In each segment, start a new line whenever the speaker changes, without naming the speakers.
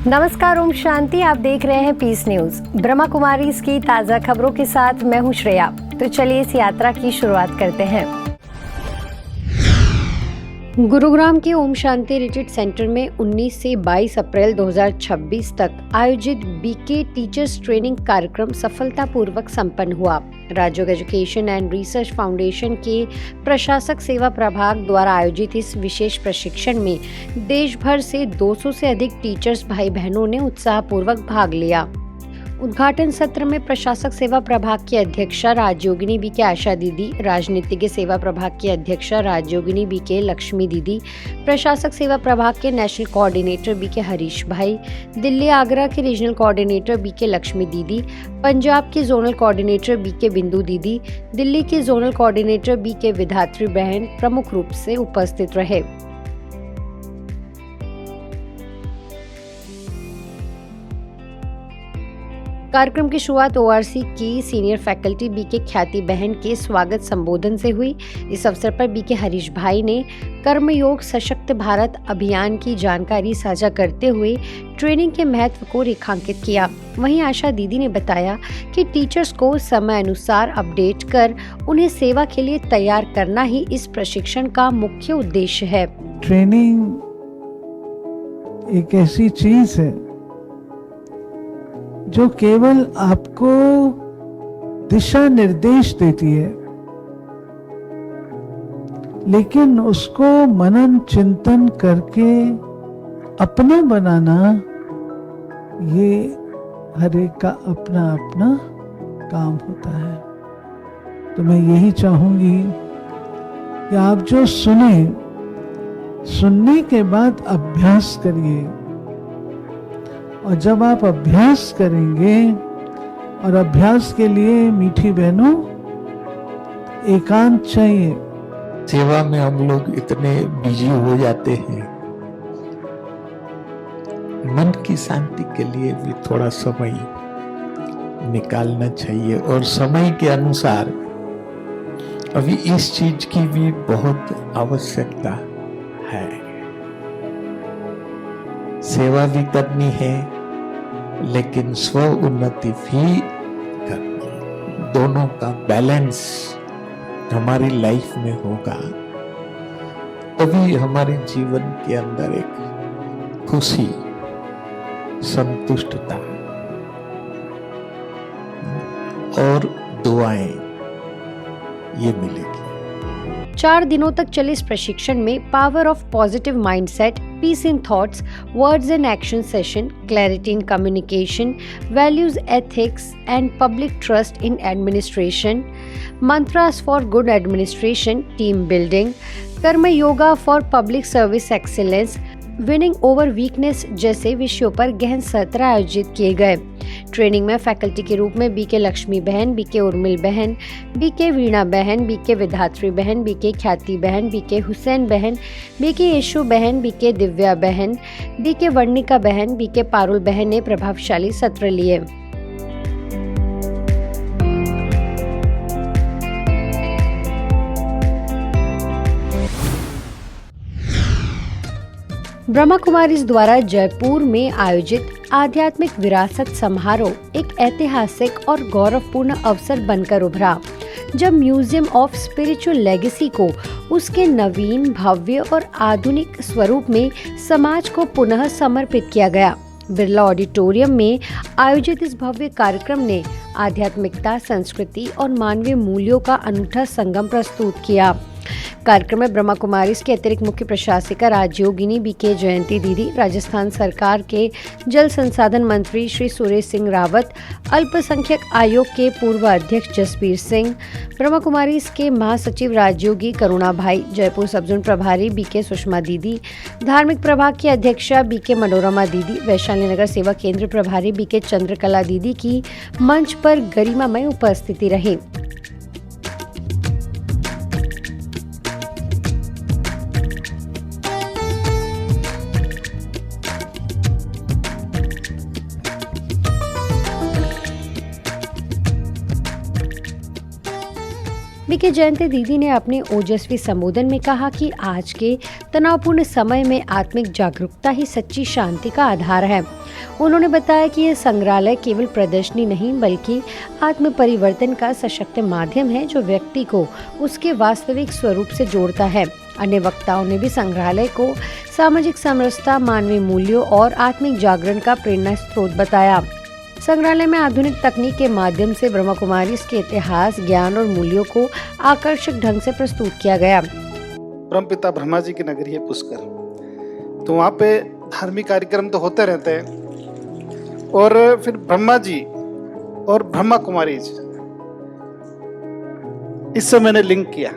नमस्कार, ओम शांति। आप देख रहे हैं पीस न्यूज। ब्रह्मा कुमारीज की ताजा खबरों के साथ मैं हूं श्रेया। तो चलिए इस यात्रा की शुरुआत करते हैं। गुरुग्राम के ओम शांति रिट्रीट सेंटर में 19 से 22 अप्रैल 2026 तक आयोजित बीके टीचर्स ट्रेनिंग कार्यक्रम सफलतापूर्वक संपन्न हुआ। राजयोग एजुकेशन एंड रिसर्च फाउंडेशन के प्रशासक सेवा प्रभाग द्वारा आयोजित इस विशेष प्रशिक्षण में देश भर से 200 से अधिक टीचर्स भाई बहनों ने उत्साहपूर्वक भाग लिया। उद्घाटन सत्र में प्रशासक सेवा प्रभाग की अध्यक्षा राजयोगिनी बी के आशा दीदी, राजनीतिज्ञ सेवा प्रभाग की अध्यक्षा राजयोगिनी बी के लक्ष्मी दीदी, प्रशासक सेवा प्रभाग के नेशनल कोऑर्डिनेटर बी के हरीश भाई, दिल्ली आगरा के रीजनल कोऑर्डिनेटर बी के लक्ष्मी दीदी, पंजाब के जोनल कोऑर्डिनेटर बी के बिंदु दीदी, दिल्ली के जोनल कोऑर्डिनेटर बी के विधात्री बहन प्रमुख रूप से उपस्थित रहे। कार्यक्रम की शुरुआत ओआरसी की सीनियर फैकल्टी बी के ख्याति बहन के स्वागत संबोधन से हुई। इस अवसर पर बी के हरीश भाई ने कर्मयोग सशक्त भारत अभियान की जानकारी साझा करते हुए ट्रेनिंग के महत्व को रेखांकित किया। वहीं आशा दीदी ने बताया कि टीचर्स को समय अनुसार अपडेट कर उन्हें सेवा के लिए तैयार करना ही इस प्रशिक्षण का मुख्य उद्देश्य है।
ट्रेनिंग एक ऐसी चीज है जो केवल आपको दिशा निर्देश देती है, लेकिन उसको मनन चिंतन करके अपना बनाना ये हर एक का अपना अपना काम होता है। तो मैं यही चाहूंगी कि आप जो सुनने के बाद अभ्यास करिए, और जब आप अभ्यास करेंगे, और अभ्यास के लिए मीठी बहनों एकांत चाहिए।
सेवा में हम लोग इतने बिजी हो जाते हैं, मन की शांति के लिए भी थोड़ा समय निकालना चाहिए। और समय के अनुसार अभी इस चीज की भी बहुत आवश्यकता है। सेवा भी करनी है, लेकिन स्व उन्नति भी करनी। दोनों का बैलेंस हमारी लाइफ में होगा, तभी हमारे जीवन के अंदर एक खुशी, संतुष्टता और दुआएं ये मिलेगी।
4 दिनों तक चले इस प्रशिक्षण में power of positive mindset, peace in thoughts, words and action session, clarity in communication, values ethics and public trust in administration, mantras for good administration, team building, karma yoga for public service excellence, winning over weakness जैसे विषयों पर गहन सत्र आयोजित किए गए। Training में faculty के रूप में बी के लक्ष्मी बहन, बी के उर्मिल बहन, बी के वीणा बहन, बी के विधात्री बहन, बी के ख्याति बहन, बी के हुसैन बहन, बी के यशु बहन, बी के दिव्या बहन, बी के वर्णिका बहन, बी के पारुल बहन ने प्रभावशाली सत्र लिए। ब्रह्मा कुमारीज द्वारा जयपुर में आयोजित आध्यात्मिक विरासत समारोह एक ऐतिहासिक और गौरवपूर्ण अवसर बनकर उभरा, जब म्यूजियम ऑफ स्पिरिचुअल लेगेसी को उसके नवीन, भव्य और आधुनिक स्वरूप में समाज को पुनः समर्पित किया गया। बिरला ऑडिटोरियम में आयोजित इस भव्य कार्यक्रम ने आध्यात्मिकता, संस्कृति और मानवीय मूल्यों का अनूठा संगम प्रस्तुत किया। कार्यक्रम में ब्रह्मा कुमारीज के अतिरिक्त मुख्य प्रशासिका राजयोगिनी बी के जयंती दीदी, राजस्थान सरकार के जल संसाधन मंत्री श्री सुरेश सिंह रावत, अल्पसंख्यक आयोग के पूर्व अध्यक्ष जसबीर सिंह, ब्रह्मा कुमारीज के महासचिव राजयोगी करुणा भाई, जयपुर सबजोन प्रभारी बी के सुषमा दीदी, धार्मिक प्रभाग की अध्यक्षा बी के मनोरमा दीदी, वैशाली नगर सेवा केंद्र प्रभारी बी के चंद्रकला दीदी की मंच पर गरिमामय उपस्थिति रही। बीके जयंती दीदी ने अपने ओजस्वी संबोधन में कहा कि आज के तनावपूर्ण समय में आत्मिक जागरूकता ही सच्ची शांति का आधार है। उन्होंने बताया कि यह संग्रहालय केवल प्रदर्शनी नहीं बल्कि आत्म परिवर्तन का सशक्त माध्यम है जो व्यक्ति को उसके वास्तविक स्वरूप से जोड़ता है। अन्य वक्ताओं ने भी संग्रहालय को सामाजिक समरसता, मानवीय मूल्यों और आत्मिक जागरण का प्रेरणा स्रोत बताया। संग्रहालय में आधुनिक तकनीक के माध्यम से ब्रह्मा कुमारी के इतिहास, ज्ञान और मूल्यों को आकर्षक ढंग से प्रस्तुत किया गया।
परमपिता ब्रह्मा जी की नगरी है पुष्कर, तो वहाँ पे धार्मिक कार्यक्रम तो होते रहते हैं और फिर ब्रह्मा जी और ब्रह्मा कुमारी जी, इससे मैंने लिंक किया।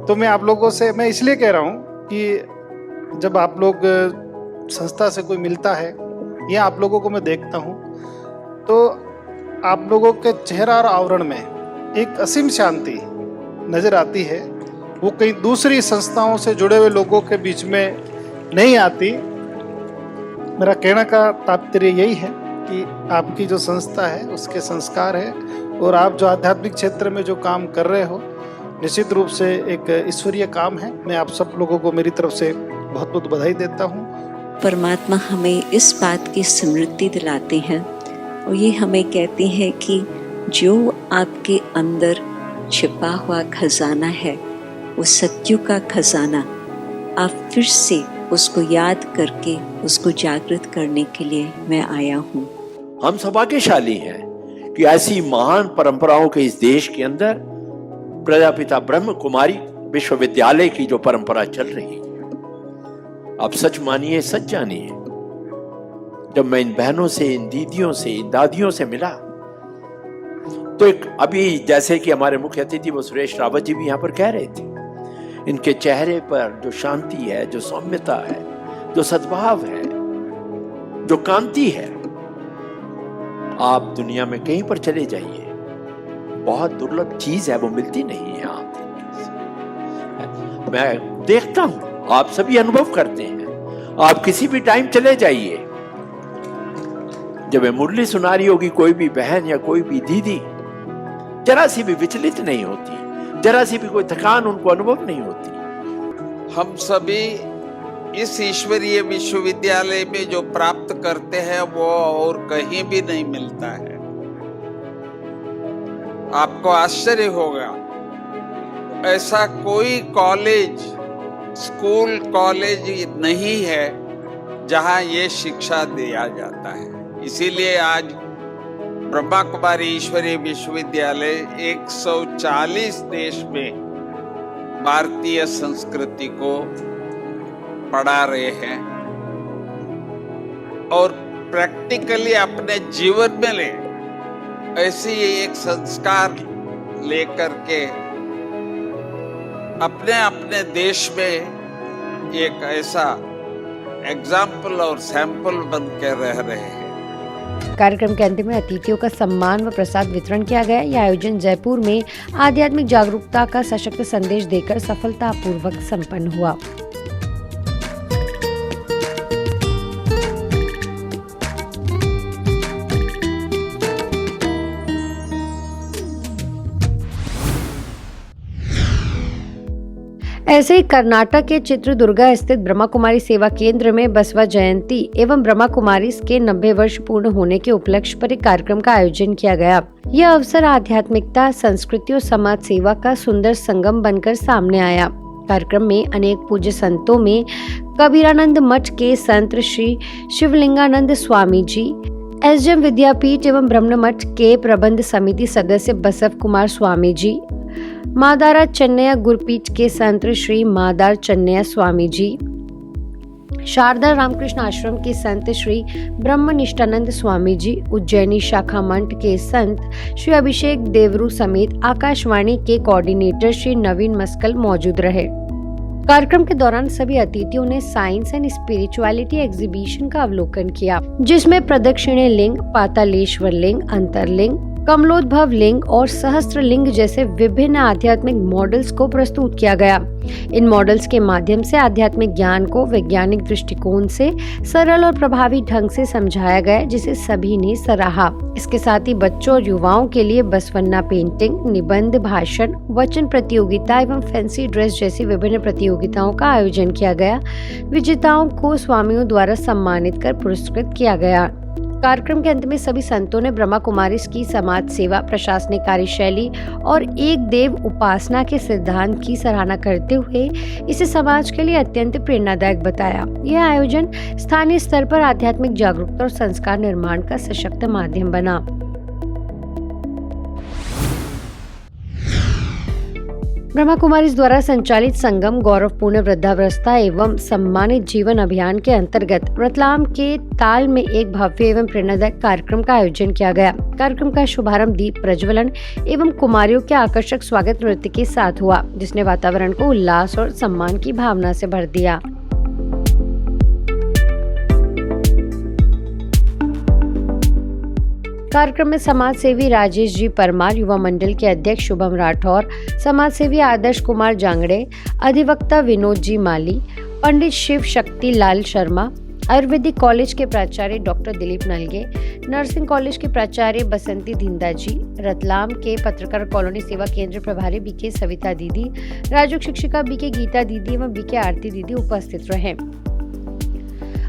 तो मैं आप लोगों से मैं इसलिए कह रहा हूँ कि जब आप लोग संस्था से कोई मिलता है या आप लोगों को मैं देखता हूँ तो आप लोगों के चेहरा और आवरण में एक असीम शांति नजर आती है। वो कहीं दूसरी संस्थाओं से जुड़े हुए लोगों के बीच में नहीं आती। मेरा कहने का तात्पर्य यही है कि आपकी जो संस्था है उसके संस्कार है और आप जो आध्यात्मिक क्षेत्र में जो काम कर रहे हो निश्चित रूप से एक ईश्वरीय काम है। मैं आप सब लोगों को मेरी तरफ से बहुत बहुत बधाई देता हूँ।
परमात्मा हमें इस बात की स्मृति दिलाते हैं और ये हमें कहते हैं कि जो आपके अंदर छिपा हुआ खजाना है वो सत्य का खजाना, आप फिर से उसको याद करके उसको जागृत करने के लिए मैं आया हूँ।
हम सौभाग्यशाली हैं कि ऐसी महान परंपराओं के इस देश के अंदर प्रजापिता ब्रह्म कुमारी विश्वविद्यालय की जो परंपरा चल रही है, आप सच मानिए सच जानिए, जब मैं इन बहनों से, इन दीदियों से, इन दादियों से मिला तो एक अभी जैसे कि हमारे मुख्य अतिथि वो सुरेश रावत जी भी यहाँ पर कह रहे थे, इनके चेहरे पर जो शांति है, जो सौम्यता है, जो सद्भाव है, जो कांति है, आप दुनिया में कहीं पर चले जाइए, बहुत दुर्लभ चीज है, वो मिलती नहीं है। आप मैं देखता हूं, आप सभी अनुभव करते हैं, आप किसी भी टाइम चले जाइए, जब मुरली सुना रही होगी कोई भी बहन या कोई भी दीदी, जरा सी भी विचलित नहीं होती, जरा सी भी कोई थकान उनको अनुभव नहीं होती।
हम सभी इस ईश्वरीय विश्वविद्यालय में जो प्राप्त करते हैं वो और कहीं भी नहीं मिलता है। आपको आश्चर्य होगा, ऐसा कोई कॉलेज, स्कूल, कॉलेज नहीं है जहां ये शिक्षा दिया जाता है। इसीलिए आज ब्रह्मा कुमारी ईश्वरीय विश्वविद्यालय 140 देश में भारतीय संस्कृति को पढ़ा रहे हैं और प्रैक्टिकली अपने जीवन में ले ऐसे ही एक संस्कार लेकर के अपने अपने देश में एक ऐसा एग्जाम्पल और सैंपल बन के रह रहे हैं।
कार्यक्रम के अंत में अतिथियों का सम्मान व प्रसाद वितरण किया गया। यह आयोजन जयपुर में आध्यात्मिक जागरूकता का सशक्त संदेश देकर सफलतापूर्वक संपन्न हुआ। ऐसे ही कर्नाटक के चित्रदुर्गा स्थित ब्रह्मा कुमारी सेवा केंद्र में बसवा जयंती एवं ब्रह्मा कुमारी के 90 वर्ष पूर्ण होने के उपलक्ष्य पर एक कार्यक्रम का आयोजन किया गया। यह अवसर आध्यात्मिकता, संस्कृति और समाज सेवा का सुंदर संगम बनकर सामने आया। कार्यक्रम में अनेक पूज्य संतों में कबीरानंद मठ के संत श्री शिवलिंगानंद स्वामी जी, एसडीएम विद्यापीठ एवं ब्रह्म मठ के प्रबंध समिति सदस्य बसव कुमार स्वामी जी, मादारा चन्नैया गुरुपीठ के संत श्री मादार चन्नैया स्वामी जी, शारदा रामकृष्ण आश्रम के संत श्री ब्रह्मनिष्ठानंद स्वामी जी, उज्जैनी शाखा मंठ के संत श्री अभिषेक देवरू समेत आकाशवाणी के कोऑर्डिनेटर श्री नवीन मस्कल मौजूद रहे। कार्यक्रम के दौरान सभी अतिथियों ने साइंस एंड स्पिरिचुअलिटी एग्जीबिशन का अवलोकन किया, जिसमें प्रदक्षिणे लिंग, पातालेश्वर लिंग, अंतरलिंग, कमलोद्भव लिंग और सहस्त्र लिंग जैसे विभिन्न आध्यात्मिक मॉडल्स को प्रस्तुत किया गया। इन मॉडल्स के माध्यम से आध्यात्मिक ज्ञान को वैज्ञानिक दृष्टिकोण से सरल और प्रभावी ढंग से समझाया गया, जिसे सभी ने सराहा। इसके साथ ही बच्चों और युवाओं के लिए बसवन्ना पेंटिंग, निबंध, भाषण, वचन प्रतियोगिता एवं फैंसी ड्रेस जैसी विभिन्न प्रतियोगिताओं का आयोजन किया गया। विजेताओं को स्वामियों द्वारा सम्मानित कर पुरस्कृत किया गया। कार्यक्रम के अंत में सभी संतों ने ब्रह्मा कुमारीज की समाज सेवा, प्रशासनिक कार्यशैली और एक देव उपासना के सिद्धांत की सराहना करते हुए इसे समाज के लिए अत्यंत प्रेरणादायक बताया। यह आयोजन स्थानीय स्तर पर आध्यात्मिक जागरूकता और संस्कार निर्माण का सशक्त माध्यम बना। ब्रह्मा कुमारीज द्वारा संचालित संगम गौरवपूर्ण वृद्धावस्था एवं सम्मानित जीवन अभियान के अंतर्गत रतलाम के ताल में एक भव्य एवं प्रेरणादायक कार्यक्रम का आयोजन किया गया। कार्यक्रम का शुभारंभ दीप प्रज्वलन एवं कुमारियों के आकर्षक स्वागत नृत्य के साथ हुआ, जिसने वातावरण को उल्लास और सम्मान की भावना से भर दिया। कार्यक्रम में समाज सेवी राजेश जी परमार, युवा मंडल के अध्यक्ष शुभम राठौर, समाज सेवी आदर्श कुमार जांगड़े, अधिवक्ता विनोद जी माली, पंडित शिव शक्ति लाल शर्मा, आयुर्वेदिक कॉलेज के प्राचार्य डॉक्टर दिलीप नलगे, नर्सिंग कॉलेज के प्राचार्य बसंती धिंदा जी, रतलाम के पत्रकार कॉलोनी सेवा केंद्र प्रभारी बीके सविता दीदी, राजयोग शिक्षिका बीके गीता दीदी एवं बीके आरती दीदी उपस्थित रहे।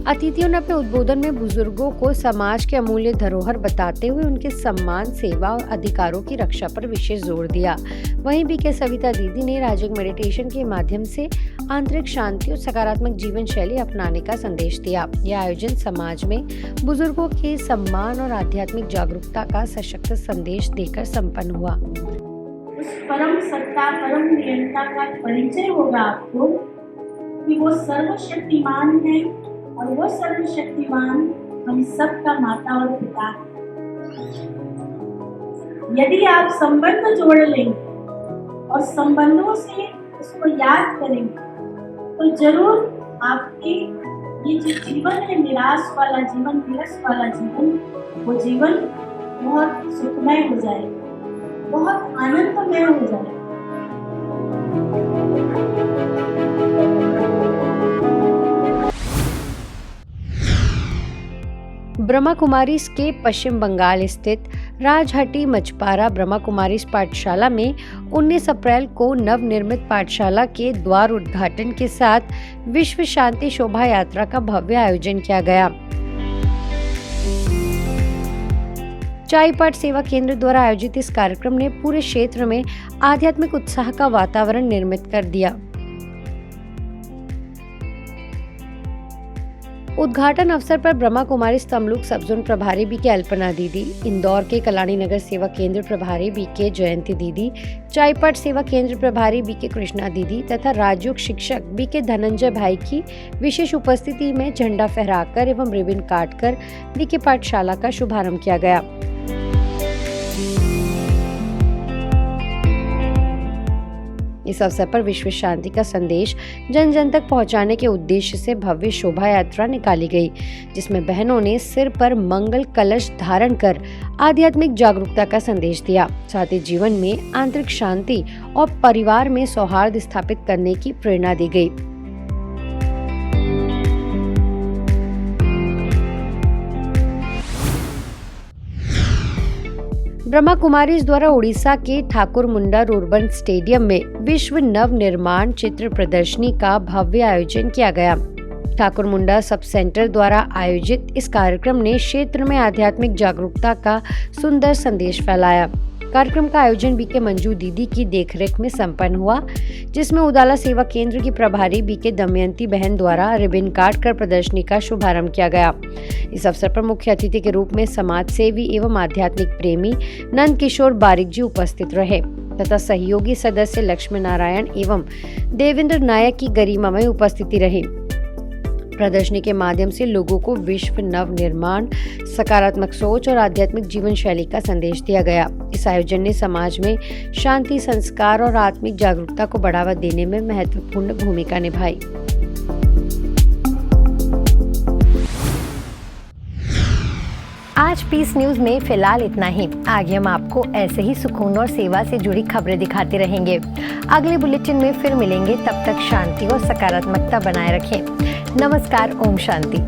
अतिथियों ने अपने उद्बोधन में बुजुर्गों को समाज के अमूल्य धरोहर बताते हुए उनके सम्मान, सेवा और अधिकारों की रक्षा पर विशेष जोर दिया। वहीं बीके सविता दीदी ने राजयोग मेडिटेशन के माध्यम से आंतरिक शांति और सकारात्मक जीवन शैली अपनाने का संदेश दिया। यह आयोजन समाज में बुजुर्गों के सम्मान और आध्यात्मिक जागरूकता का सशक्त संदेश देकर संपन्न हुआ।
उस परम सत्ता, परम नियंता का परिचय होगा आपको कि वो सर्वशक्तिमान है और वो सर्वशक्तिमान हम सबका माता और पिता है। यदि आप संबंध जोड़ लेंगे और संबंधों से उसको याद करेंगे तो जरूर आपके ये जो जीवन है, निराश वाला जीवन, विरस वाला जीवन, वो जीवन बहुत सुखमय हो जाएगा, बहुत आनंदमय हो जाएगा।
ब्रह्मा कुमारीज के पश्चिम बंगाल स्थित राजहटी मचपारा ब्रह्मा कुमारीज पाठशाला में 19 अप्रैल को नवनिर्मित पाठशाला के द्वार उद्घाटन के साथ विश्व शांति शोभा यात्रा का भव्य आयोजन किया गया। चाईपाट सेवा केंद्र द्वारा आयोजित इस कार्यक्रम ने पूरे क्षेत्र में आध्यात्मिक उत्साह का वातावरण निर्मित कर दिया। उद्घाटन अवसर पर ब्रह्मा कुमारी तमलुक सब जोन प्रभारी बीके अल्पना दीदी, इंदौर के कलानी नगर सेवा केंद्र प्रभारी बीके जयंती दीदी, चाईपाट सेवा केंद्र प्रभारी बीके कृष्णा दीदी तथा राजयोग शिक्षक बीके धनंजय भाई की विशेष उपस्थिति में झंडा फहराकर एवं रिबन काटकर बीके पाठशाला का शुभारंभ किया गया। इस अवसर पर विश्व शांति का संदेश जन जन तक पहुंचाने के उद्देश्य से भव्य शोभा यात्रा निकाली गई, जिसमें बहनों ने सिर पर मंगल कलश धारण कर आध्यात्मिक जागरूकता का संदेश दिया। साथ ही जीवन में आंतरिक शांति और परिवार में सौहार्द स्थापित करने की प्रेरणा दी गई। ब्रह्मा कुमारीज द्वारा उड़ीसा के ठाकुर मुंडा रूरबन स्टेडियम में विश्व नव निर्माण चित्र प्रदर्शनी का भव्य आयोजन किया गया। ठाकुर मुंडा सब सेंटर द्वारा आयोजित इस कार्यक्रम ने क्षेत्र में आध्यात्मिक जागरूकता का सुंदर संदेश फैलाया। कार्यक्रम का आयोजन बीके मंजू दीदी की देखरेख में संपन्न हुआ, जिसमें उदाला सेवा केंद्र की प्रभारी बीके दमयंती बहन द्वारा रिबन काट कर प्रदर्शनी का शुभारंभ किया गया। इस अवसर पर मुख्य अतिथि के रूप में समाज सेवी एवं आध्यात्मिक प्रेमी नंद किशोर बारिक जी उपस्थित रहे तथा सहयोगी सदस्य लक्ष्मी नारायण एवं देवेंद्र नायक की गरिमामय उपस्थिति रही। प्रदर्शनी के माध्यम से लोगों को विश्व नव निर्माण, सकारात्मक सोच और आध्यात्मिक जीवन शैली का संदेश दिया गया। इस आयोजन ने समाज में शांति, संस्कार और आत्मिक जागरूकता को बढ़ावा देने में महत्वपूर्ण भूमिका निभाई। आज पीस न्यूज में फिलहाल इतना ही। आगे हम आपको ऐसे ही सुकून और सेवा से जुड़ी खबरें दिखाते रहेंगे। अगले बुलेटिन में फिर मिलेंगे, तब तक शांति और सकारात्मकता बनाए रखें। नमस्कार, ओम शांति।